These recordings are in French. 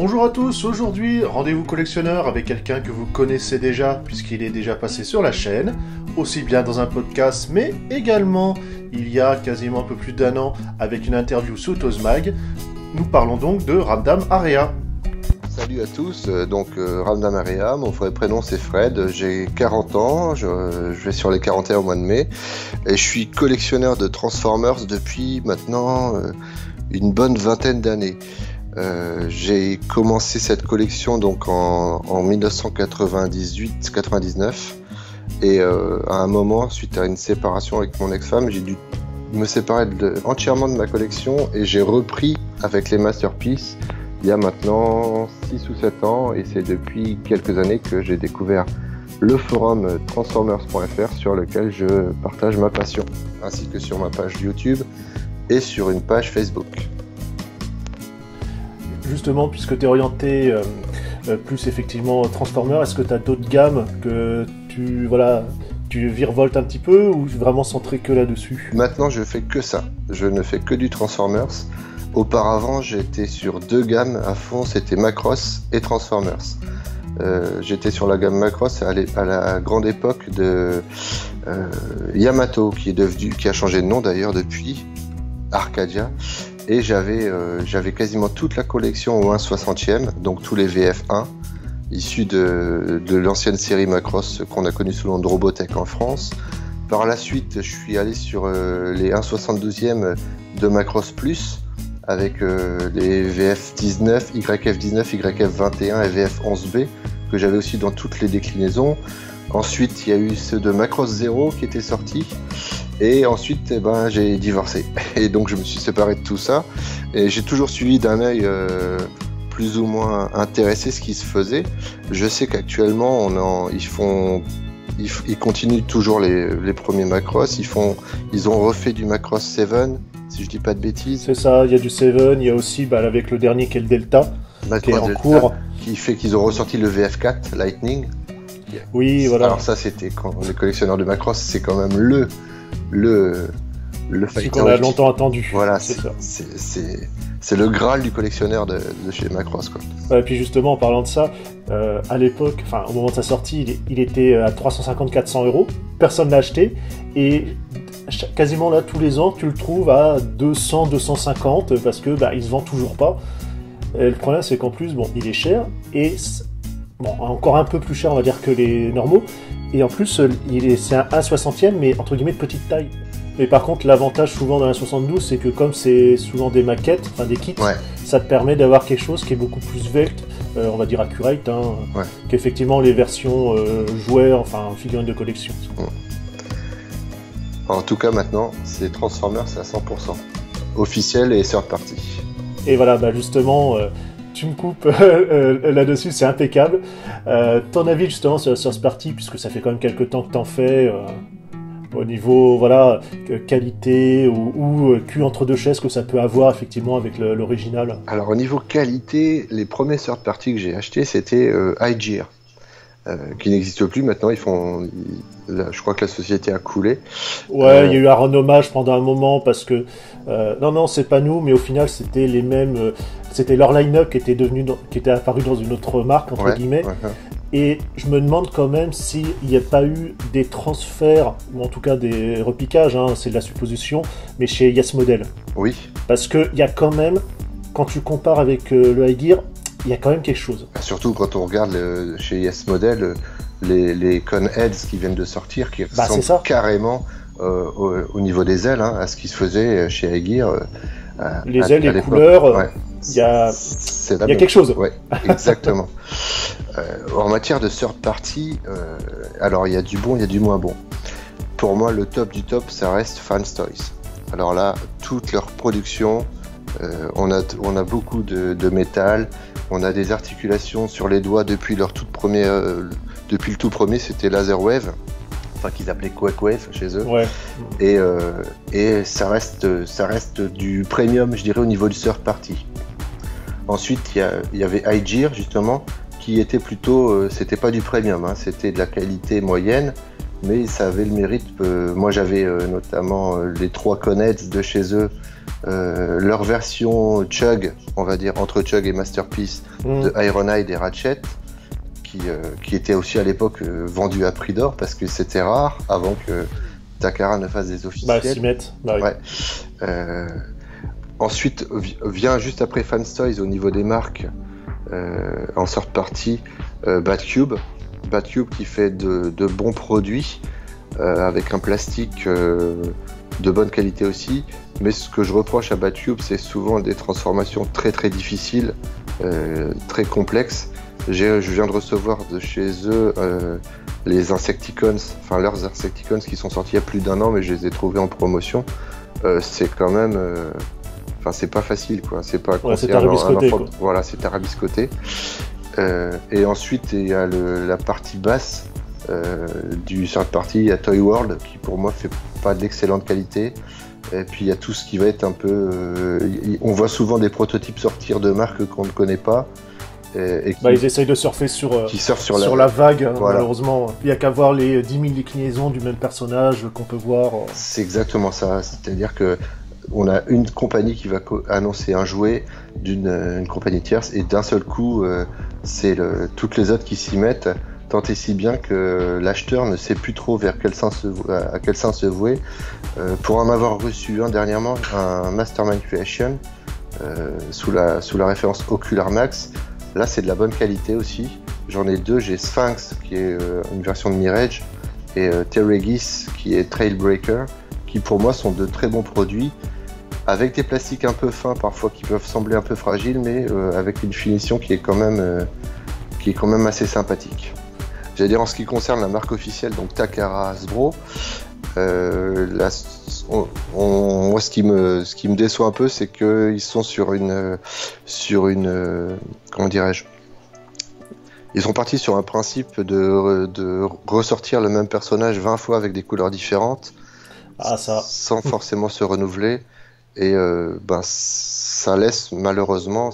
Bonjour à tous, aujourd'hui rendez-vous collectionneur avec quelqu'un que vous connaissez déjà puisqu'il est déjà passé sur la chaîne, aussi bien dans un podcast mais également il y a quasiment un peu plus d'un an avec une interview sous Tozmag. Nous parlons donc de Ramdam Area. Salut à tous, Ramdam Area, mon vrai prénom c'est Fred, j'ai 40 ans, je vais sur les 41 au mois de mai et je suis collectionneur de Transformers depuis maintenant une bonne vingtaine d'années. J'ai commencé cette collection donc en 1998-99 et à un moment, suite à une séparation avec mon ex-femme, j'ai dû me séparer entièrement de ma collection et j'ai repris avec les Masterpiece il y a maintenant 6 ou 7 ans et c'est depuis quelques années que j'ai découvert le forum transformers.fr sur lequel je partage ma passion, ainsi que sur ma page YouTube et sur une page Facebook. Justement, puisque tu es orienté plus effectivement Transformers, est-ce que tu as d'autres gammes que tu virevoltes un petit peu ou vraiment centré que là-dessus? Maintenant, je fais que ça. Je ne fais que du Transformers. Auparavant, j'étais sur deux gammes à fond, c'était Macross et Transformers. J'étais sur la gamme Macross à la grande époque de Yamato, qui a changé de nom d'ailleurs depuis, Arcadia. Et j'avais quasiment toute la collection au 1/60e, donc tous les VF1, issus de l'ancienne série Macross qu'on a connue sous le nom de Robotech en France. Par la suite, je suis allé sur les 1/72e de Macross Plus, avec les VF19, YF19, YF21 et VF11B, que j'avais aussi dans toutes les déclinaisons. Ensuite, il y a eu ceux de Macross Zero qui étaient sortis. Et ensuite, j'ai divorcé. Et donc, je me suis séparé de tout ça. Et j'ai toujours suivi d'un œil plus ou moins intéressé ce qui se faisait. Je sais qu'actuellement, ils continuent toujours les premiers Macross. Ils ont refait du Macross 7, si je dis pas de bêtises. C'est ça, il y a du 7, il y a aussi avec le dernier qui est le Delta, qui est en cours. Qui fait qu'ils ont ressorti le VF4 Lightning. Oui, voilà. Alors ça, c'était quand les collectionneurs de Macross, c'est quand même le celui qu'on a longtemps attendu. Voilà, c'est le Graal du collectionneur de chez Macross, quoi. Et puis justement, en parlant de ça, à l'époque, au moment de sa sortie, il était à 350-400 €. Personne l'a acheté et quasiment là tous les ans, tu le trouves à 200-250 parce que il se vend toujours pas. Et le problème, c'est qu'en plus, il est cher et encore un peu plus cher, on va dire, que les normaux. Et en plus, c'est un 1/60e, mais entre guillemets de petite taille. Et par contre, l'avantage souvent dans la 72, c'est que comme c'est souvent des maquettes, des kits, ouais, ça te permet d'avoir quelque chose qui est beaucoup plus svelte, on va dire accurate, ouais, qu'effectivement les versions joueurs, figurines de collection. En tout cas, maintenant, c'est Transformers à 100%. Officiel et third party. Et voilà, justement... tu me coupes là-dessus, c'est impeccable. Ton avis justement sur ce parti, puisque ça fait quand même quelques temps que t'en fais, au niveau qualité ou cul entre deux chaises que ça peut avoir effectivement avec l'original. Alors au niveau qualité, les premiers third party que j'ai achetés c'était iGear, qui n'existe plus maintenant. Je crois que la société a coulé. Ouais, il y a eu un renommage pendant un moment parce que non, c'est pas nous, mais au final c'était les mêmes. C'était leur line-up qui était apparu dans une autre marque entre guillemets. Ouais. Et je me demande quand même s'il n'y a pas eu des transferts ou en tout cas des repiquages. C'est de la supposition, mais chez Yes Model. Oui. Parce que il y a quand même, quand tu compares avec le iGear, il y a quand même quelque chose. Surtout quand on regarde chez Yes Model les Conheads qui viennent de sortir, qui ressemblent carrément au niveau des ailes à ce qui se faisait chez iGear. Les ailes, les couleurs, ouais. Il y a quelque chose. Ouais, exactement. En matière de third party, alors il y a du bon, il y a du moins bon. Pour moi, le top du top, ça reste Fans Toys. Alors là, toute leur production, on a beaucoup de métal, on a des articulations sur les doigts depuis le tout premier, c'était Laser Wave, qu'ils appelaient Quake Wave chez eux. Ouais. Et ça reste du premium, je dirais, au niveau du third party. Ensuite, il y avait iGear, justement, qui était plutôt... c'était pas du premium, c'était de la qualité moyenne, mais ça avait le mérite... moi, j'avais notamment les 3 Conheads de chez eux, leur version Chug, on va dire entre Chug et Masterpiece, de Ironhide et Ratchet, qui était aussi à l'époque vendu à prix d'or parce que c'était rare avant que Takara ne fasse des officiels. S'y mettre. Oui. Ouais. Ensuite vient juste après Fanstoys au niveau des marques en sorte partie Batcube qui fait de bons produits avec un plastique de bonne qualité aussi, mais ce que je reproche à Batcube, c'est souvent des transformations très très difficiles, très complexes. Je viens de recevoir de chez eux les Insecticons, enfin leurs Insecticons qui sont sortis il y a plus d'1 an, mais je les ai trouvés en promotion. C'est quand même, c'est pas facile quoi. C'est pas c'est tarabiscoté. Voilà, c'est tarabiscoté. Et ensuite il y a la partie basse du third party, il y a Toy World qui pour moi fait pas de l'excellente qualité. Et puis il y a tout ce qui va être un peu, on voit souvent des prototypes sortir de marques qu'on ne connaît pas. Ils essayent de surfer sur la vague, hein, voilà. Malheureusement. Il n'y a qu'à voir les 10 000 déclinaisons du même personnage qu'on peut voir. C'est exactement ça, c'est-à-dire que on a une compagnie qui va annoncer un jouet d'une compagnie tierce et d'un seul coup, c'est toutes les autres qui s'y mettent, tant et si bien que l'acheteur ne sait plus trop à quel sens se vouer. Pour en avoir reçu un dernièrement, un Mastermind Creation, sous la référence Ocular Max, là c'est de la bonne qualité aussi. J'en ai deux, j'ai Sphinx qui est une version de Mirage et Terregis qui est Trailbreaker, qui pour moi sont de très bons produits, avec des plastiques un peu fins parfois qui peuvent sembler un peu fragiles, mais avec une finition qui est quand même assez sympathique. J'allais dire en ce qui concerne la marque officielle, donc Takara Hasbro, moi ce qui me déçoit un peu, c'est qu'ils sont sur une comment dirais-je, ils sont partis sur un principe de ressortir le même personnage 20 fois avec des couleurs différentes, sans forcément se renouveler, et ça laisse malheureusement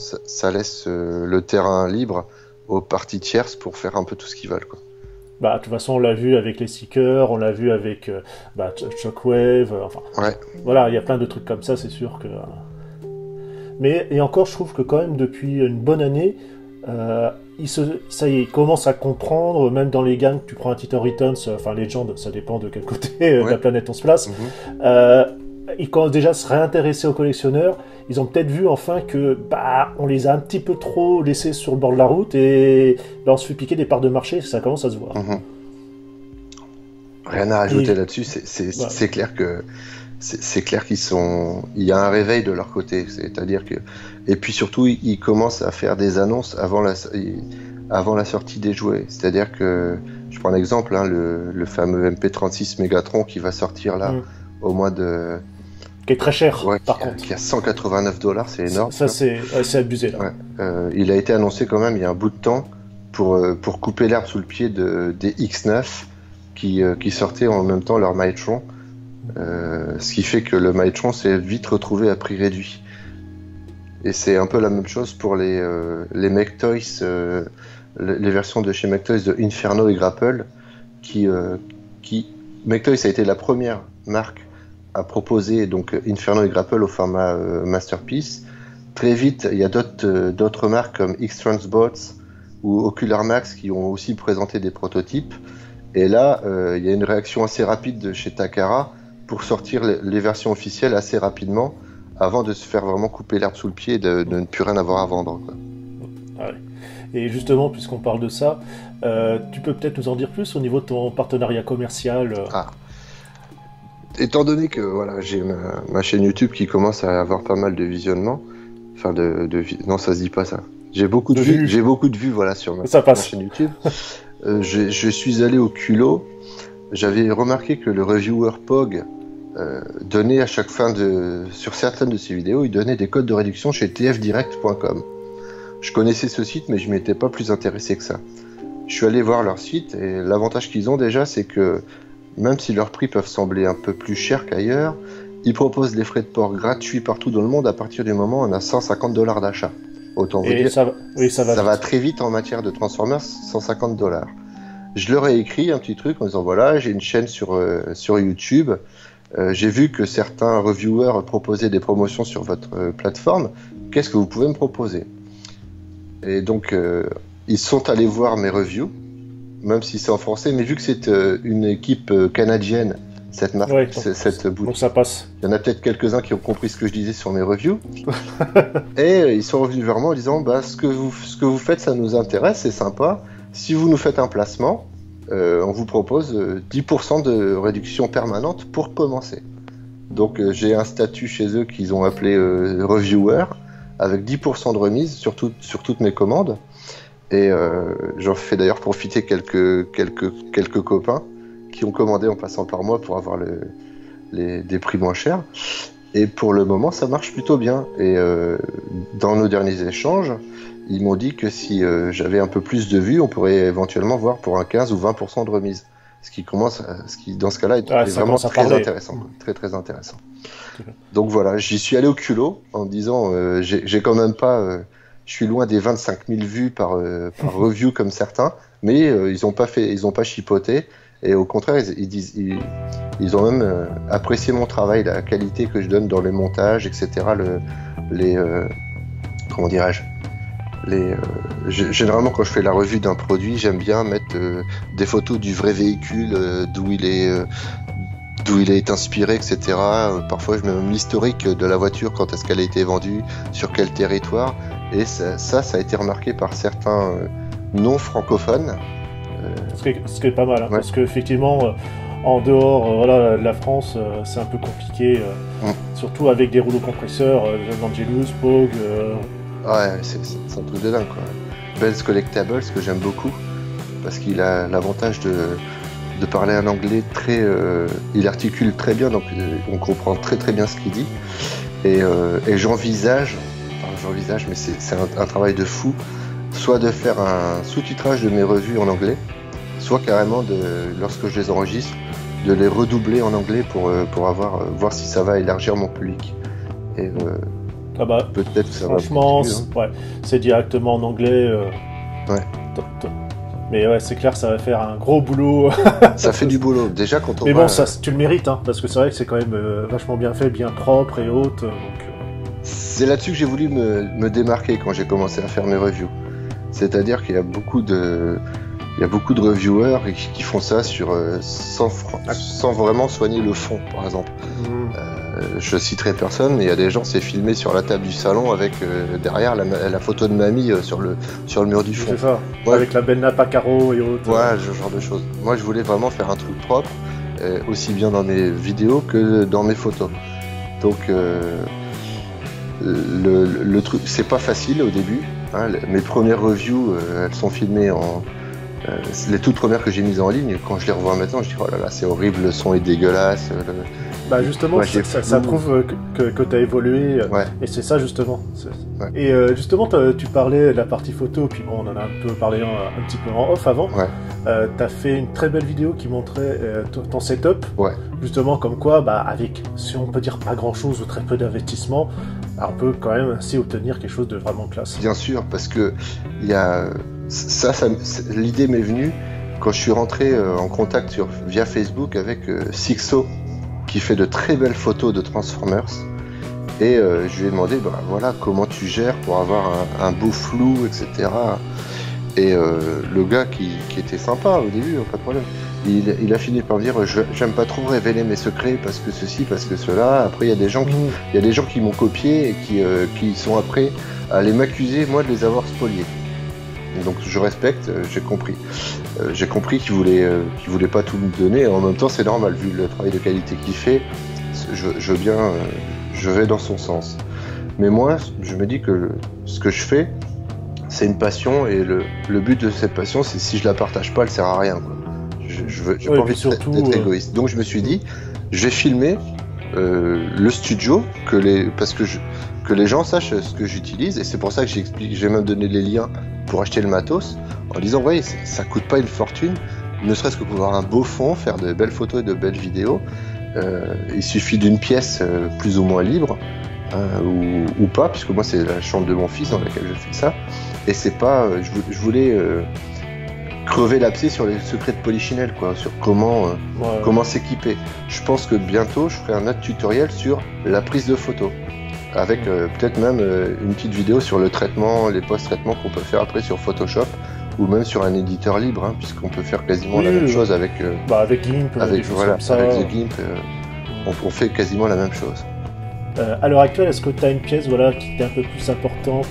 le terrain libre aux parties tierces pour faire un peu tout ce qu'ils veulent, quoi. De toute façon, on l'a vu avec les Seekers, on l'a vu avec Shockwave, ouais. Voilà, il y a plein de trucs comme ça, c'est sûr que... Et encore, je trouve que quand même, depuis une bonne année, ça y est, ils commencent à comprendre, même dans les gangs, tu prends un Titan Returns, Legend, ça dépend de quel côté de la planète on se place, ils commencent déjà à se réintéresser aux collectionneurs. Ils ont peut-être vu enfin que on les a un petit peu trop laissés sur le bord de la route et on se fait piquer des parts de marché, ça commence à se voir. Rien à rajouter là-dessus, c'est clair que il y a un réveil de leur côté, c'est-à-dire que, et puis surtout ils commencent à faire des annonces avant la sortie des jouets, c'est-à-dire que je prends un exemple, le fameux MP36 Megatron qui va sortir là au mois de... Qui est très cher, par contre. Qui a $189, c'est énorme. Ça c'est abusé, là. Ouais. Il a été annoncé quand même il y a un bout de temps pour couper l'herbe sous le pied des X9 qui sortaient en même temps leur Maitron. Ce qui fait que le Maitron s'est vite retrouvé à prix réduit. Et c'est un peu la même chose pour les MechToys, les versions de chez MechToys de Inferno et Grapple, MechToys a été la première marque à proposer donc Inferno et Grapple au format Masterpiece. Très vite, il y a d'autres marques comme X-Transbots ou Ocular Max qui ont aussi présenté des prototypes. Et là, il y a une réaction assez rapide de chez Takara pour sortir les versions officielles assez rapidement avant de se faire vraiment couper l'herbe sous le pied et de ne plus rien avoir à vendre, quoi. Ouais. Et justement, puisqu'on parle de ça, tu peux peut-être nous en dire plus au niveau de ton partenariat commercial Étant donné que j'ai ma chaîne YouTube qui commence à avoir pas mal de visionnements, non, ça se dit pas ça. J'ai beaucoup de vues sur ma chaîne YouTube. Je suis allé au culot. J'avais remarqué que le reviewer Pog donnait à chaque fin sur certaines de ses vidéos, il donnait des codes de réduction chez tfdirect.com. Je connaissais ce site, mais je m'étais pas plus intéressé que ça. Je suis allé voir leur site et l'avantage qu'ils ont déjà, c'est que même si leurs prix peuvent sembler un peu plus chers qu'ailleurs, ils proposent les frais de port gratuits partout dans le monde à partir du moment où on a $150 d'achat. Autant vous dire, ça va très vite en matière de Transformers, $150. Je leur ai écrit un petit truc en disant voilà, j'ai une chaîne sur YouTube, j'ai vu que certains reviewers proposaient des promotions sur votre plateforme. Qu'est-ce que vous pouvez me proposer? Et donc, ils sont allés voir mes reviews, même si c'est en français, mais vu que c'est une équipe canadienne, cette marque, Ouais, cette boutique, donc ça passe. il y en a peut-être quelques-uns qui ont compris ce que je disais sur mes reviews. Et ils sont revenus vers moi en disant bah, ce que vous faites, ça nous intéresse, c'est sympa. Si vous nous faites un placement, on vous propose 10% de réduction permanente pour commencer. Donc j'ai un statut chez eux qu'ils ont appelé reviewer, avec 10% de remise sur toutes mes commandes. Et j'en fais d'ailleurs profiter quelques copains qui ont commandé en passant par moi pour avoir des prix moins chers. Et pour le moment, ça marche plutôt bien. Et dans nos derniers échanges, ils m'ont dit que si j'avais un peu plus de vues, on pourrait éventuellement voir pour un 15 ou 20% de remise. Ce qui, dans ce cas-là, est vraiment très intéressant. Très, très intéressant. Donc voilà, j'y suis allé au culot en disant j'ai quand même pas... je suis loin des 25 000 vues par review comme certains, mais ils n'ont pas chipoté. Et au contraire, ils ont même apprécié mon travail, la qualité que je donne dans les montages, etc. Comment dirais-je, généralement, quand je fais la revue d'un produit, j'aime bien mettre des photos du vrai véhicule, d'où il est inspiré, etc. Parfois, je mets même l'historique de la voiture, quand est-ce qu'elle a été vendue, sur quel territoire. Et ça a été remarqué par certains non francophones. Ce qui est pas mal, hein, parce qu'effectivement, en dehors de la France, c'est un peu compliqué, surtout avec des rouleaux compresseurs, Angelus, Pogue. Ouais, c'est un truc de dingue, quoi. Bell's Collectables, que j'aime beaucoup, parce qu'il a l'avantage de parler un anglais très... il articule très bien, donc on comprend très très bien ce qu'il dit. Et j'envisage, mais c'est un travail de fou, soit de faire un sous-titrage de mes revues en anglais, soit carrément, lorsque je les enregistre, de les redoubler en anglais pour voir si ça va élargir mon public. Et peut-être que ça va... Franchement, c'est directement en anglais. Ouais. Mais ouais, c'est clair, ça va faire un gros boulot. Ça fait du boulot. Déjà, quand on... Mais bon, ça, tu le mérites, hein, parce que c'est vrai que c'est quand même vachement bien fait, bien propre et haute. C'est là-dessus que j'ai voulu me démarquer quand j'ai commencé à faire mes reviews. C'est-à-dire qu'il y a beaucoup de reviewers qui font ça sans vraiment soigner le fond, par exemple. Je citerai personne, mais il y a des gens, c'est filmé sur la table du salon avec derrière la photo de mamie sur le mur du fond. C'est ça, avec la belle nappe à carreaux et autres. Ouais, ce genre de choses. Moi, je voulais vraiment faire un truc propre, aussi bien dans mes vidéos que dans mes photos. Donc, le truc, c'est pas facile au début. Hein, mes premières reviews, elles sont filmées les toutes premières que j'ai mises en ligne. Quand je les revois maintenant, je dis oh là là, c'est horrible, le son est dégueulasse. Bah justement, ça prouve que tu as évolué, et c'est ça justement. Ouais. Et justement, tu parlais de la partie photo, puis bon, on en a un peu parlé un petit peu en off avant. Tu as fait une très belle vidéo qui montrait ton setup, justement comme quoi, avec, si on peut dire pas grand-chose ou très peu d'investissement, on peut quand même ainsi obtenir quelque chose de vraiment classe. Bien sûr, parce que l'idée m'est venue quand je suis rentré en contact via Facebook avec Sixo, qui fait de très belles photos de Transformers, et je lui ai demandé comment tu gères pour avoir un beau flou, etc. Et le gars qui était sympa au début, pas de problème, il a fini par me dire j'aime pas trop révéler mes secrets parce que ceci, parce que cela. Après il y a des gens qui m'ont copié et qui sont après à aller m'accuser moi de les avoir spoliés. Donc je respecte, j'ai compris. J'ai compris qu'il voulait pas tout me donner, et en même temps c'est normal, vu le travail de qualité qu'il fait, je vais dans son sens. Mais moi, je me dis que ce que je fais, c'est une passion, et le but de cette passion, c'est si je la partage pas, elle sert à rien, quoi. J'ai pas envie d'être égoïste. Donc je me suis dit, je vais filmer le studio, que les gens sachent ce que j'utilise, et c'est pour ça que j'ai même donné les liens pour acheter le matos, en disant ça coûte pas une fortune, ne serait-ce que pour avoir un beau fond, faire de belles photos et de belles vidéos. Il suffit d'une pièce plus ou moins libre, ou pas, puisque moi c'est la chambre de mon fils dans laquelle je fais ça, et c'est pas, je voulais crever l'abcès sur les secrets de Polichinelle, quoi, sur comment s'équiper. Je pense que bientôt, je ferai un autre tutoriel sur la prise de photo, avec peut-être même une petite vidéo sur le traitement, les post-traitements qu'on peut faire après sur Photoshop, ou même sur un éditeur libre, hein, puisqu'on peut faire quasiment la même chose avec GIMP, avec The GIMP, on fait quasiment la même chose. À l'heure actuelle, est-ce que tu as une pièce qui est un peu plus importante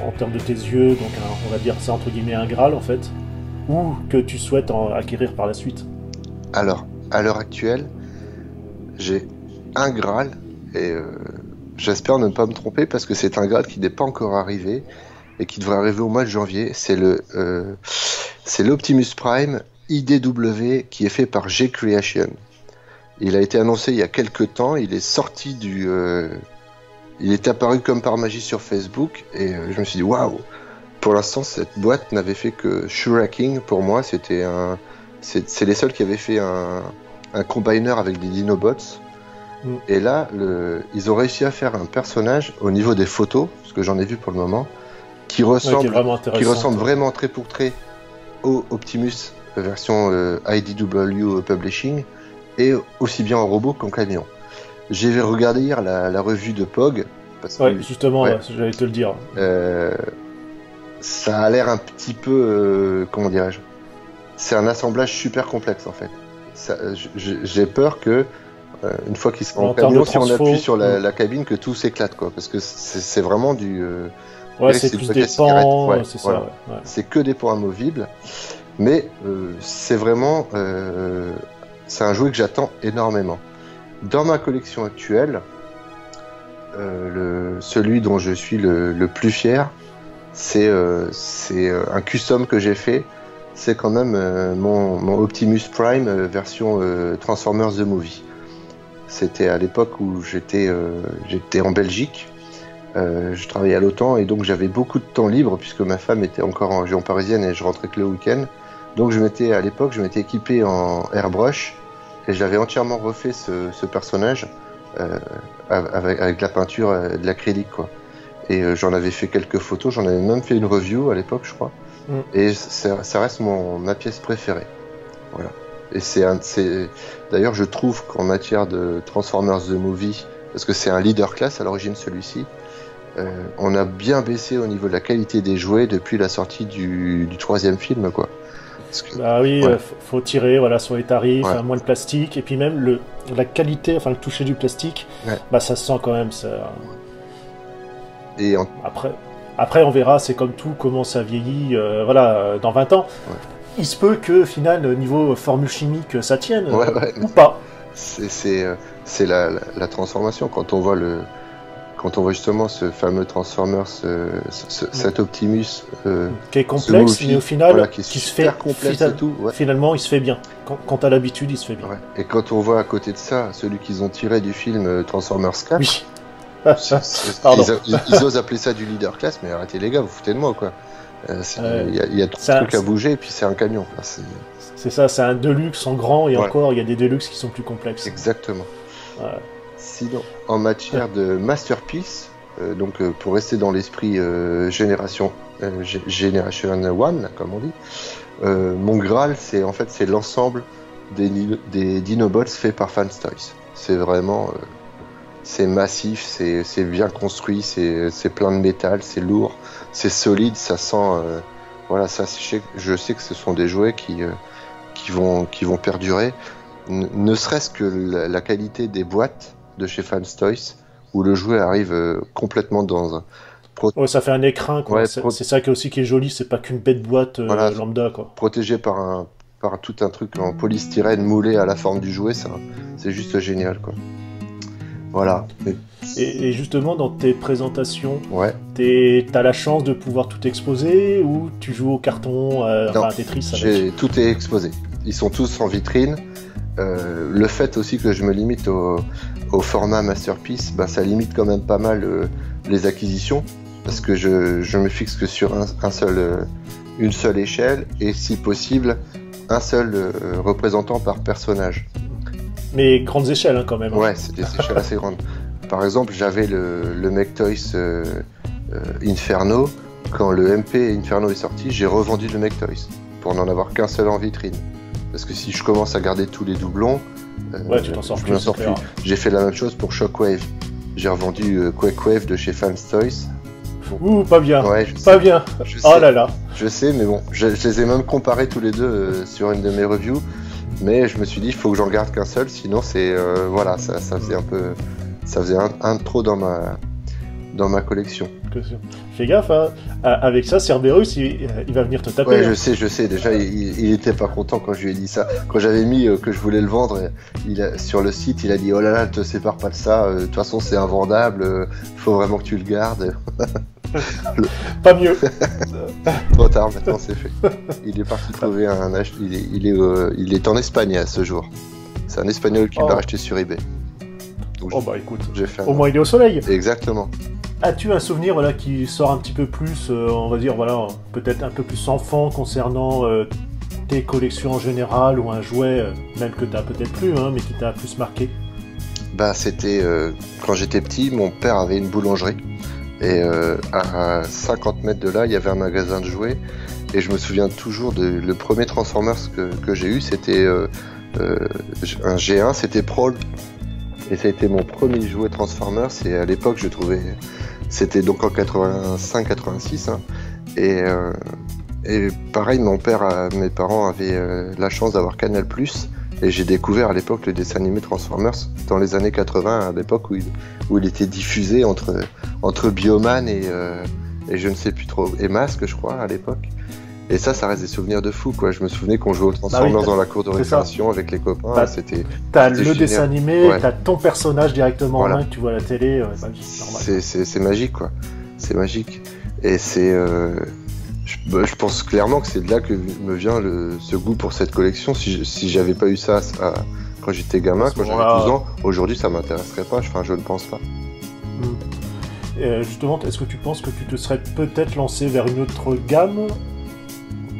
en termes de tes yeux, donc on va dire ça entre guillemets un Graal en fait, ou que tu souhaites acquérir par la suite? Alors, à l'heure actuelle, j'ai un Graal, et j'espère ne pas me tromper parce que c'est un Graal qui n'est pas encore arrivé et qui devrait arriver au mois de janvier. C'est l'Optimus Prime IDW qui est fait par G-Creation. Il a été annoncé il y a quelques temps, il est sorti il est apparu comme par magie sur Facebook, et je me suis dit waouh! Pour l'instant, cette boîte n'avait fait que shoeracking. Pour moi, c'est les seuls qui avaient fait un combiner avec des Dinobots. Et là, ils ont réussi à faire un personnage au niveau des photos, ce que j'en ai vu pour le moment, qui ressemble vraiment trait pour trait au Optimus version IDW Publishing, et aussi bien en robot qu'en camion. J'ai regardé hier la revue de Pog. Justement, j'allais te le dire. Ça a l'air un petit peu... comment dirais-je ? C'est un assemblage super complexe en fait. J'ai peur que, une fois qu'il sera en camion, si on appuie sur la cabine, que tout s'éclate, quoi. Parce que c'est vraiment du... c'est plus des pans, c'est ça. C'est que des pans amovibles. Mais c'est vraiment... c'est un jouet que j'attends énormément. Dans ma collection actuelle, celui dont je suis le plus fier, c'est un custom que j'ai fait. C'est quand même mon Optimus Prime version Transformers The Movie. C'était à l'époque où j'étais en Belgique. Je travaillais à l'OTAN et donc j'avais beaucoup de temps libre puisque ma femme était encore en région parisienne et je rentrais que le week-end. Donc à l'époque, je m'étais équipé en airbrush et j'avais entièrement refait ce personnage avec la peinture, de l'acrylique, quoi. Et j'en avais fait quelques photos, j'en avais même fait une review à l'époque, je crois. Et ça reste ma pièce préférée. Voilà. Et d'ailleurs, je trouve qu'en matière de Transformers The Movie, parce que c'est un leader class à l'origine, celui-ci, on a bien baissé au niveau de la qualité des jouets depuis la sortie du troisième film, quoi. Faut tirer sur les tarifs, moins de plastique, et puis même la qualité, le toucher du plastique, ça se sent quand même. Ça... Et Après, on verra, c'est comme tout, comment ça vieillit, dans 20 ans. Il se peut que, au final, niveau formule chimique, ça tienne, ou pas. C'est la transformation. Quand on voit justement ce fameux Transformers, cet Optimus qui est complexe, mais au final, qui se fait complexe et tout. Finalement, il se fait bien. Quand t'as l'habitude, il se fait bien. Et quand on voit à côté de ça celui qu'ils ont tiré du film Transformers 4, oui. Ils osent appeler ça du leader class, mais arrêtez les gars, vous foutez de moi, quoi. Il y a trop de trucs à bouger, et puis c'est un camion. C'est ça, c'est un Deluxe en grand, et encore, il y a des Deluxe qui sont plus complexes. Exactement. Sinon, en matière de Masterpiece, pour rester dans l'esprit Generation 1, comme on dit, mon Graal, c'est l'ensemble des Dinobots faits par Fans Toys. C'est vraiment... c'est massif, c'est bien construit, c'est plein de métal, c'est lourd, c'est solide, ça sent... je sais que ce sont des jouets qui vont perdurer, ne serait-ce que la qualité des boîtes de chez Fans Toys, où le jouet arrive complètement dans un... ça fait un écrin, quoi. C'est ça qui est joli, c'est pas qu'une bête boîte lambda, quoi. Protégé par tout un truc en polystyrène moulé à la forme du jouet, c'est juste génial, quoi. Voilà. Et justement, dans tes présentations, t'as la chance de pouvoir tout exposer, ou tu joues au carton, à Tetris avec... Tout est exposé. Ils sont tous en vitrine. Le fait aussi que je me limite au format Masterpiece, ça limite quand même pas mal les acquisitions, parce que je me fixe que sur une seule échelle, et si possible, un seul représentant par personnage. Mais grandes échelles, quand même. Ouais, c'est des échelles assez grandes. Par exemple, j'avais le McToys Inferno. Quand le MP Inferno est sorti, j'ai revendu le McToys. pour n'en avoir qu'un seul en vitrine. Parce que si je commence à garder tous les doublons, ouais, tu t'en sors je plus. m'en sors plus. J'ai fait la même chose pour Shockwave. J'ai revendu Quakewave de chez Fans Toys. Ouh, pas bien. Ouais, pas bien. Oh là là. Je sais, mais bon, je les ai même comparés tous les deux sur une de mes reviews. Mais je me suis dit, il faut que j'en garde qu'un seul, sinon c'est voilà, ça faisait un peu, ça faisait un trop dans ma collection. Fais gaffe, hein. Avec ça, Cerberus, il va venir te taper. Ouais, hein. je sais. Déjà, il était pas content quand je lui ai dit ça. Quand j'avais mis que je voulais le vendre, sur le site, il a dit, oh là là, ne te sépare pas de ça. De toute façon, c'est invendable. Faut vraiment que tu le gardes. Pas mieux. Trop tard, maintenant c'est fait. Il est parti trouver un acheteur. Il est en Espagne à ce jour. C'est un Espagnol qui l'a acheté sur eBay. Donc, bah écoute, j'ai fait au moins il est au soleil. Exactement. As-tu un souvenir voilà, qui sort un petit peu plus, on va dire, voilà, peut-être un peu plus enfant concernant tes collections en général, ou un jouet, même que tu n'as peut-être plus, hein, mais qui t'a plus marqué? Bah, c'était quand j'étais petit, mon père avait une boulangerie. Et à 50 mètres de là, il y avait un magasin de jouets. Et je me souviens toujours le premier Transformers que j'ai eu, c'était un G1, c'était Prowl. Et ça a été mon premier jouet Transformers. Et à l'époque, je trouvais... C'était donc en 85-86. Hein, et pareil, mes parents avaient la chance d'avoir Canal+. Et j'ai découvert à l'époque le dessin animé Transformers dans les années 80, à l'époque où il était diffusé entre Bioman et je ne sais plus trop, et Masque, je crois, à l'époque. Et ça reste des souvenirs de fou, quoi. Je me souvenais qu'on jouait aux Transformers dans la cour de récréation avec les copains. T'as le génial. Dessin animé, ouais. T'as ton personnage directement en main que tu vois à la télé. C'est normal. C'est magique, quoi. C'est magique. Et c'est... je pense clairement que c'est de là que me vient ce goût pour cette collection. Si j'avais pas eu ça quand j'étais gamin, quand j'avais 12 ans, aujourd'hui ça m'intéresserait pas. Enfin, je ne pense pas. Justement, est-ce que tu penses que tu te serais peut-être lancé vers une autre gamme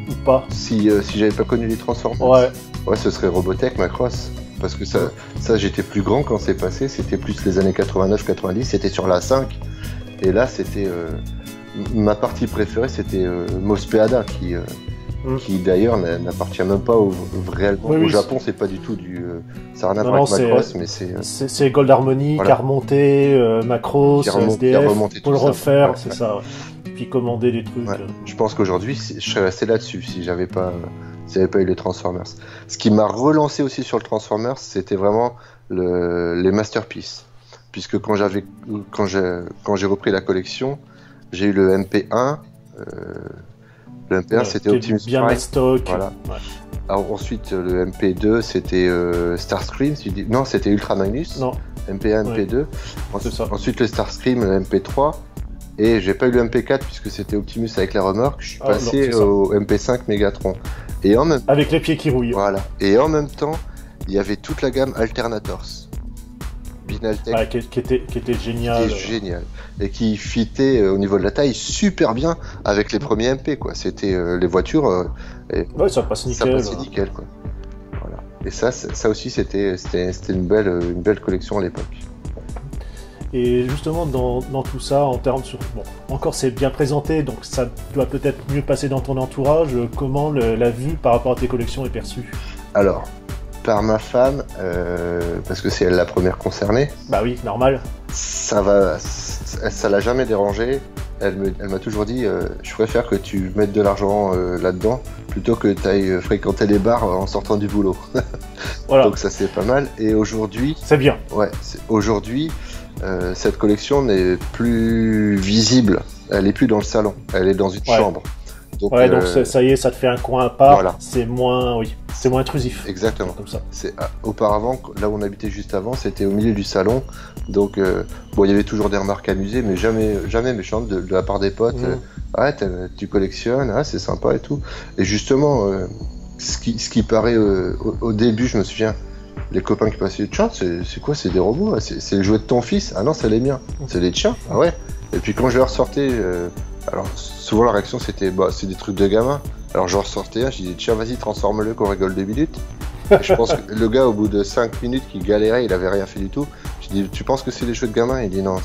ou pas? Si j'avais pas connu les Transformers, ouais, ce serait Robotech, Macross. Parce que ça j'étais plus grand quand c'est passé. C'était plus les années 89-90. C'était sur la 5. Et là, c'était... ma partie préférée, c'était Mospeada, qui d'ailleurs n'appartient même pas réellement au Japon. C'est pas du tout ça n'a rien à voir avec Macross, mais c'est Gold Harmony qui a remonté Macross, SDF, pour le refaire, c'est ça. Ouais. Puis commander des trucs. Ouais. Je pense qu'aujourd'hui, je serais resté là-dessus si j'avais pas eu les Transformers. Ce qui m'a relancé aussi sur le Transformers, c'était vraiment les Masterpieces. Puisque quand j'ai repris la collection, j'ai eu le MP1. Le MP1, c'était Optimus Prime. Bien stock. Voilà. Ouais. Alors, ensuite, le MP2, c'était Starscream. Non, c'était Ultra Magnus. Non. MP1, MP2. Ensuite, le Starscream, le MP3. Et j'ai pas eu le MP4 puisque c'était Optimus avec la remorque. Je suis passé au MP5 Megatron. Et en même... Avec les pieds qui rouillent. Voilà. Et en même temps, il y avait toute la gamme Alternators. Binaltech, qui était génial. Qui est génial. Et qui fitait au niveau de la taille super bien avec les premiers MP, quoi. C'était les voitures. Ouais, ça passe nickel. Ça passait nickel, quoi. Voilà. Et ça aussi, c'était une belle collection à l'époque. Et justement, dans tout ça, en termes sur... Bon, encore c'est bien présenté, donc ça doit peut-être mieux passer dans ton entourage. Comment la vue par rapport à tes collections est perçue? Alors, par ma femme, parce que c'est elle la première concernée. Bah oui, normal. Ça l'a jamais dérangé. Elle m'a toujours dit, je préfère que tu mettes de l'argent là-dedans plutôt que tu ailles fréquenter les bars en sortant du boulot. Voilà. Donc ça c'est pas mal. Et aujourd'hui... C'est bien. Ouais, aujourd'hui, cette collection n'est plus visible. Elle n'est plus dans le salon. Elle est dans une chambre. Donc, donc ça y est, ça te fait un coin à part. Voilà. C'est moins intrusif. Exactement. Comme ça. Auparavant, là où on habitait juste avant, c'était au milieu du salon. Donc, il y avait toujours des remarques amusées, mais jamais méchantes de la part des potes. Tu collectionnes, c'est sympa et tout. Et justement, ce qui paraît au début, je me souviens, les copains qui passaient, tiens, c'est quoi? C'est des robots? C'est le jouet de ton fils? Ah non, c'est les miens. C'est les tiens? Ah ouais. Et puis quand je leur sortais, alors souvent la réaction c'était, c'est des trucs de gamin. Alors je ressortais un, je disais, tiens, vas-y, transforme-le qu'on rigole 2 minutes. Et je pense que le gars, au bout de 5 minutes, qui galérait, il avait rien fait du tout. Je dis, tu penses que c'est des jeux de gamin? Il dit, non,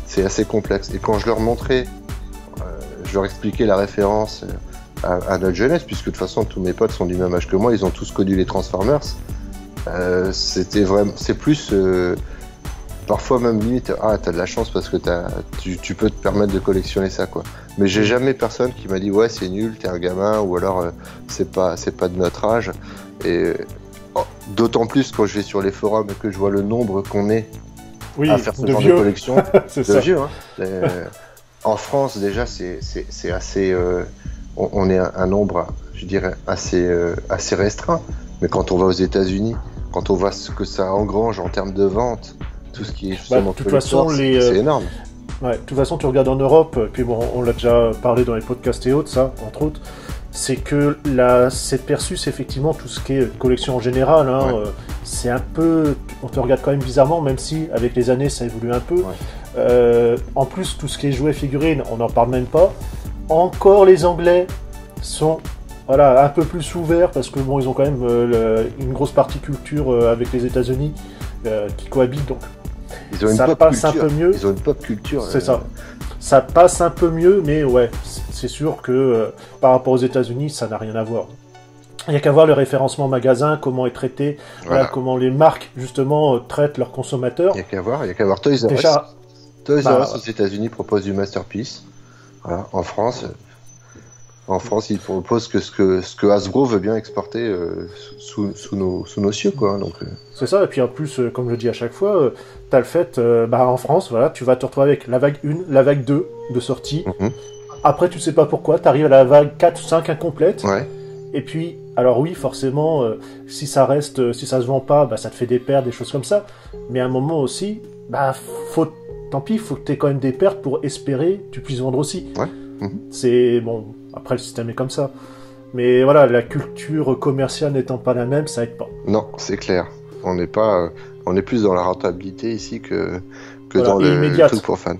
c'est assez complexe. Et quand je leur montrais, je leur expliquais la référence à notre jeunesse, puisque de toute façon tous mes potes sont du même âge que moi, ils ont tous connu les Transformers. C'est plus parfois même limite, t'as de la chance parce que tu peux te permettre de collectionner ça, quoi. Mais j'ai jamais personne qui m'a dit ouais c'est nul, t'es un gamin, ou alors c'est pas de notre âge. Et d'autant plus quand je vais sur les forums et que je vois le nombre qu'on est à faire ce genre de collection de vieux. Hein. En France déjà c'est assez, on est un nombre, je dirais assez restreint. Mais quand on va aux États-Unis, quand on voit ce que ça engrange en termes de vente, tout ce qui est justement de toute façon, c'est énorme. Ouais, de toute façon, tu regardes en Europe, puis bon, on l'a déjà parlé dans les podcasts et autres, ça, entre autres, c'est que cette perçue, effectivement, tout ce qui est collection en général, hein, ouais. C'est un peu... On te regarde quand même bizarrement, même si, avec les années, ça évolue un peu. Ouais. En plus, tout ce qui est jouets, figurines, on n'en parle même pas. Encore, les Anglais sont... Voilà, un peu plus ouverts, parce que bon, ils ont quand même une grosse partie culture avec les États-Unis qui cohabitent, donc ils ont ça passe un peu mieux. Ils ont une pop culture. C'est ça. Ça passe un peu mieux, mais ouais, c'est sûr que par rapport aux États-Unis, ça n'a rien à voir. Il n'y a qu'à voir le référencement magasin, comment est traité, voilà. Là, comment les marques justement traitent leurs consommateurs. Il n'y a qu'à voir Toys R Us. Déjà, Toys R Us aux États-Unis propose du Masterpiece. Voilà. En France, ils proposent ce que Hasbro veut bien exporter sous nos cieux, quoi. Donc, c'est ça, et puis en plus, comme je dis à chaque fois, tu as le fait, en France, voilà, tu vas te retrouver avec la vague 1, la vague 2 de sortie. Mm-hmm. Après, tu sais pas pourquoi, tu arrives à la vague 4 ou 5 incomplète. Ouais. Et puis, alors oui, forcément, si ça se vend pas, ça te fait des pertes, des choses comme ça. Mais à un moment aussi, tant pis, il faut que tu aies quand même des pertes pour espérer que tu puisses vendre aussi. Ouais. Mm-hmm. C'est bon. Après, le système est comme ça. Mais voilà, la culture commerciale n'étant pas la même, ça aide pas. Non, c'est clair. On est plus dans la rentabilité ici que voilà, dans le truc pour fans.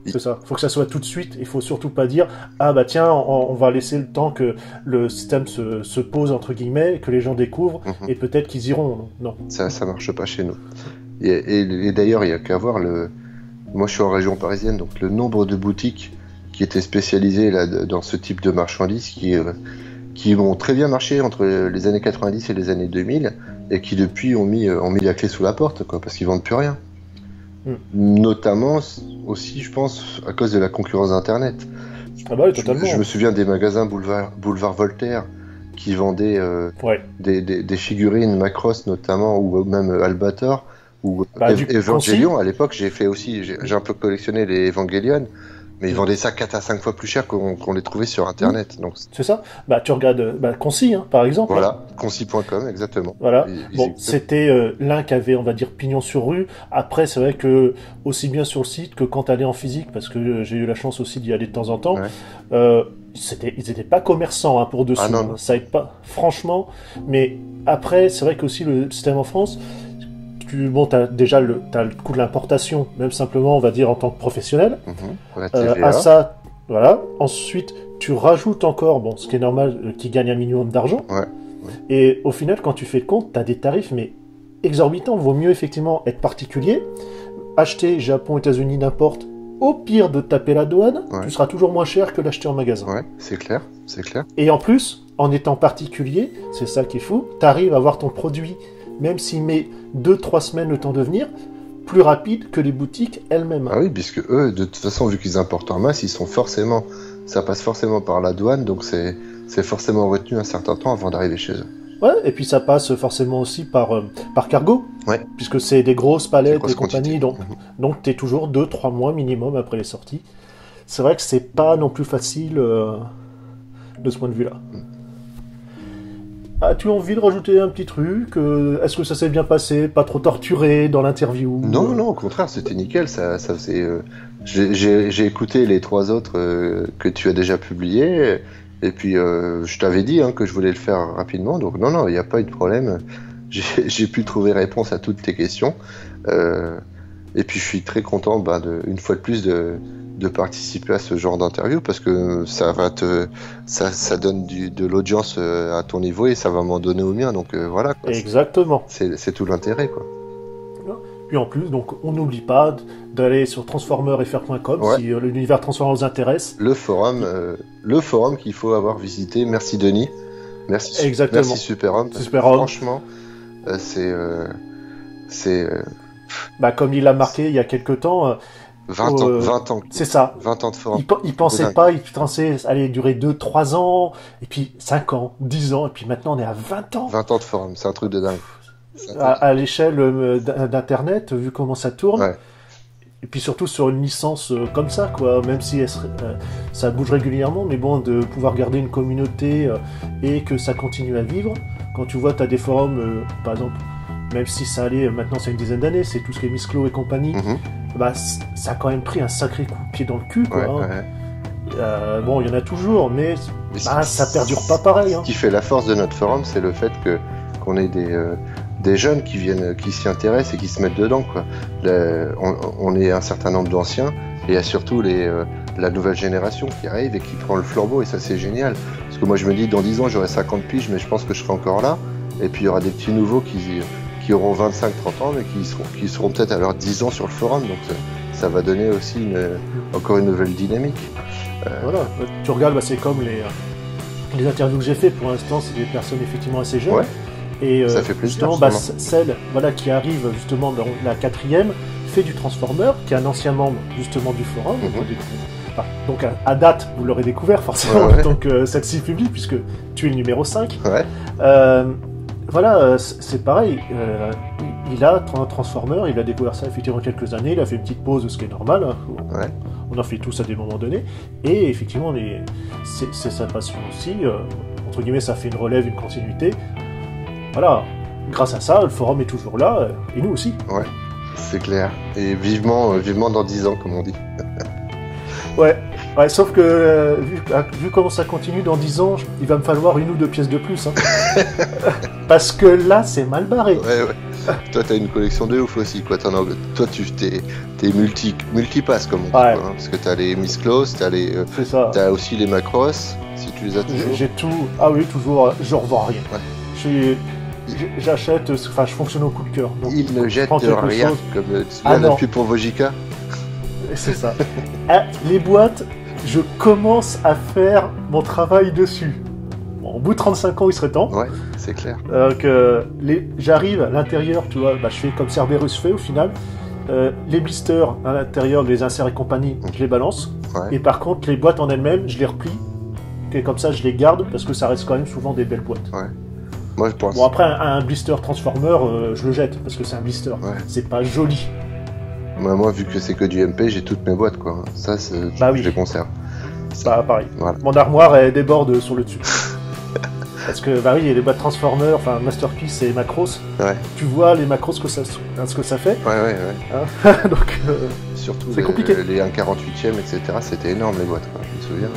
C'est ça. Il faut que ça soit tout de suite. Il faut surtout pas dire tiens, on va laisser le temps que le système se pose entre guillemets, que les gens découvrent et peut-être qu'ils iront. Non. Ça marche pas chez nous. Et d'ailleurs, il y a qu'à voir Moi, je suis en région parisienne, donc le nombre de boutiques qui étaient spécialisés là, dans ce type de marchandises qui ont très bien marché entre les années 90 et les années 2000 et qui depuis ont mis la clé sous la porte, quoi, parce qu'ils vendent plus rien. Notamment aussi, je pense, à cause de la concurrence d'Internet. Oui, totalement. Je me souviens des magasins Boulevard Voltaire qui vendaient des figurines Macross notamment, ou même Albator, ou Evangelion. À l'époque, j'ai un peu collectionné les Evangelion. Mais ils vendaient ça 4 à 5 fois plus cher qu'on les trouvait sur Internet. Donc... C'est ça. Tu regardes Concis, par exemple. Voilà, concis.com, exactement. Voilà. C'était l'un qui avait, on va dire, pignon sur rue. Après, c'est vrai que, aussi bien sur le site que quand t'allais en physique, parce que j'ai eu la chance aussi d'y aller de temps en temps, ils n'étaient pas commerçants pour dessous. Non. Ça aide pas, franchement. Mais après, c'est vrai qu'aussi le système en France... t'as déjà t'as le coût de l'importation, même simplement, on va dire, en tant que professionnel. À ça, voilà. Ensuite, tu rajoutes encore, ce qui est normal, qui gagne un minimum d'argent. Ouais. Et au final, quand tu fais le compte, t'as des tarifs, mais exorbitants. Vaut mieux, effectivement, être particulier. Acheter Japon, États-Unis, n'importe. Au pire de taper la douane, tu seras toujours moins cher que l'acheter en magasin. Ouais, c'est clair. Et en plus, en étant particulier, c'est ça qui est fou, t'arrives à avoir ton produit, même s'il met 2-3 semaines le temps de venir, plus rapide que les boutiques elles-mêmes. Ah oui, puisque eux, de toute façon, vu qu'ils importent en masse, ça passe forcément par la douane, donc c'est forcément retenu un certain temps avant d'arriver chez eux. Ouais, et puis ça passe forcément aussi par cargo, puisque c'est des grosses palettes et compagnie, donc t'es toujours 2-3 mois minimum après les sorties. C'est vrai que c'est pas non plus facile de ce point de vue-là. As-tu envie de rajouter un petit truc ? Est-ce que ça s'est bien passé ? Pas trop torturé dans l'interview ? Non, au contraire, c'était nickel. Ça faisait. J'ai écouté les 3 autres que tu as déjà publiés, et puis je t'avais dit que je voulais le faire rapidement. Donc non, il n'y a pas eu de problème. J'ai pu trouver réponse à toutes tes questions, et puis je suis très content, une fois de plus de participer à ce genre d'interview, parce que ça donne de l'audience à ton niveau et ça va m'en donner au mien, donc voilà quoi. Exactement. C'est tout l'intérêt, quoi. Puis en plus, donc on n'oublie pas d'aller sur transformerfr.com Ouais. si l'univers Transformers vous intéresse. Le forum qu'il faut avoir visité. Merci Denis. Merci, Exactement. merci Super-Homme. parce que Super-Homme. Franchement, c'est Bah, comme il l'a marqué il y a quelques temps, 20 ans. c'est ça. 20 ans de forum. Il pensait dingue. pas, il pensait aller durer 2-3 ans, et puis 5 ans, 10 ans, et puis maintenant on est à 20 ans. 20 ans de forum, c'est un truc de dingue. À l'échelle d'Internet, vu comment ça tourne. Ouais. Et puis surtout sur une licence comme ça, quoi. Même si ça bouge régulièrement, mais bon, de pouvoir garder une communauté et que ça continue à vivre. Quand tu vois, tu as des forums, par exemple, même si ça allait, maintenant c'est une dizaine d'années, c'est tout ce qui est Miss Clo et compagnie, Mhm. bah, ça a quand même pris un sacré coup de pied dans le cul, quoi. Ouais, Hein. ouais. Bon, il y en a toujours, mais Mais bah, ça perdure pas pareil. Hein. Ce qui fait la force de notre forum, c'est le fait qu'on ait des jeunes qui viennent, qui s'y intéressent et qui se mettent dedans, quoi. On est un certain nombre d'anciens et il y a surtout la nouvelle génération qui arrive et qui prend le flambeau, et ça c'est génial. Parce que moi je me dis dans 10 ans j'aurai 50 piges, mais je pense que je serai encore là. Et puis il y aura des petits nouveaux qui auront 25-30 ans, mais qui seront peut-être à leurs 10 ans sur le forum. Donc ça va donner aussi encore une nouvelle dynamique. Voilà, tu regardes, bah, c'est comme les interviews que j'ai fait. Pour l'instant, c'est des personnes effectivement assez jeunes. Ouais. Et Ça fait plaisir, justement, bah, justement. celle voilà, qui arrive justement dans la 4e fait du Transformer, qui est un ancien membre justement du forum. Donc à date, vous l'aurez découvert forcément, Ouais. donc celle-ci publique, puisque tu es le numéro 5. Ouais. Voilà, c'est pareil. Il a un Transformer, il a découvert ça effectivement il y a quelques années, il a fait une petite pause, ce qui est normal. Hein. Ouais. On en fait tous à des moments donnés. Et effectivement, c'est sa passion aussi. Entre guillemets, ça fait une relève, une continuité. Voilà. Grâce à ça, le forum est toujours là, et nous aussi. Ouais, c'est clair. Et vivement dans 10 ans, comme on dit. Ouais, sauf que vu comment ça continue, dans 10 ans, il va me falloir 1 ou 2 pièces de plus. Hein. Parce que là, c'est mal barré. Ouais. Toi, t'as une collection de ouf aussi, quoi. Toi, t'es multipass, comme on dit, Ouais. quoi, hein. Parce que t'as les Miss Close, C'est ça. t'as aussi les Macross, si tu les as toujours. J'ai tout. Ah oui, toujours. Je revends rien. Ouais. J'achète. Enfin, je fonctionne au coup de cœur. Donc, Ils ne jettent prends quelque rien, chose. comme tu Ah viens non. depuis pour Vojica. C'est ça. Ah, les boîtes, je commence à faire mon travail dessus. Bon, au bout de 35 ans, il serait temps. Ouais, c'est clair. Donc, j'arrive à l'intérieur, tu vois, bah, je fais comme Cerberus fait au final. Les blisters à l'intérieur, les inserts et compagnie, je les balance. Ouais. Et par contre, les boîtes en elles-mêmes, je les replie. Et comme ça, je les garde parce que ça reste quand même souvent des belles boîtes. Ouais. Moi, je pense. Bon, après, un blister Transformer, je le jette parce que c'est un blister. Ouais. C'est pas joli. Moi, vu que c'est que du MP, j'ai toutes mes boîtes, quoi. Ça, Bah oui. je les conserve. Bah, pareil. Voilà. Mon armoire, elle déborde sur le dessus. Parce que, bah oui, il y a les boîtes Transformer, enfin Masterpiece et Macross. Ouais. Tu vois les Macross ce que ça fait. Ouais. Hein. Donc, Surtout c'est compliqué. les 1,48e, etc. C'était énorme, les boîtes, quoi. Je me souviens.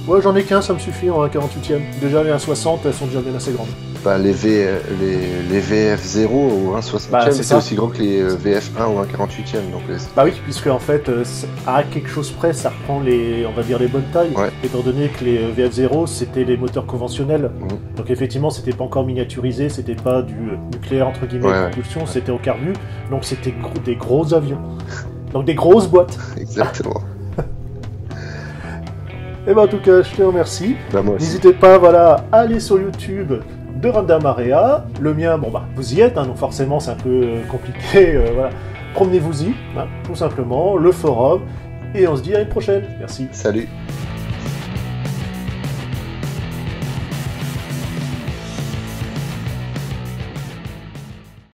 ouais, j'en ai qu'un, ça me suffit en 1,48e. Déjà, les 1,60, elles sont déjà bien assez grandes. Bah, les VF0 ou 1,60e, Bah, c'est c'est ça. aussi grand que les VF1 ou 1,48e. Donc, Bah oui, puisque en fait, à quelque chose près, ça reprend on va dire les bonnes tailles, Ouais. étant donné que les VF0, c'était les moteurs conventionnels. Mhm. Donc effectivement, c'était pas encore miniaturisé, c'était pas du nucléaire entre guillemets Ouais, de propulsion, c'était au carbu, donc c'était des gros avions. Donc des grosses boîtes. exactement. Et ben en tout cas, je te remercie. Bah, moi aussi. N'hésitez pas, voilà, à aller sur YouTube de Random Area. Le mien, bon bah, vous y êtes, hein, donc forcément c'est un peu compliqué. Voilà. Promenez-vous-y, hein, tout simplement, le forum, et on se dit à une prochaine. Merci. Salut.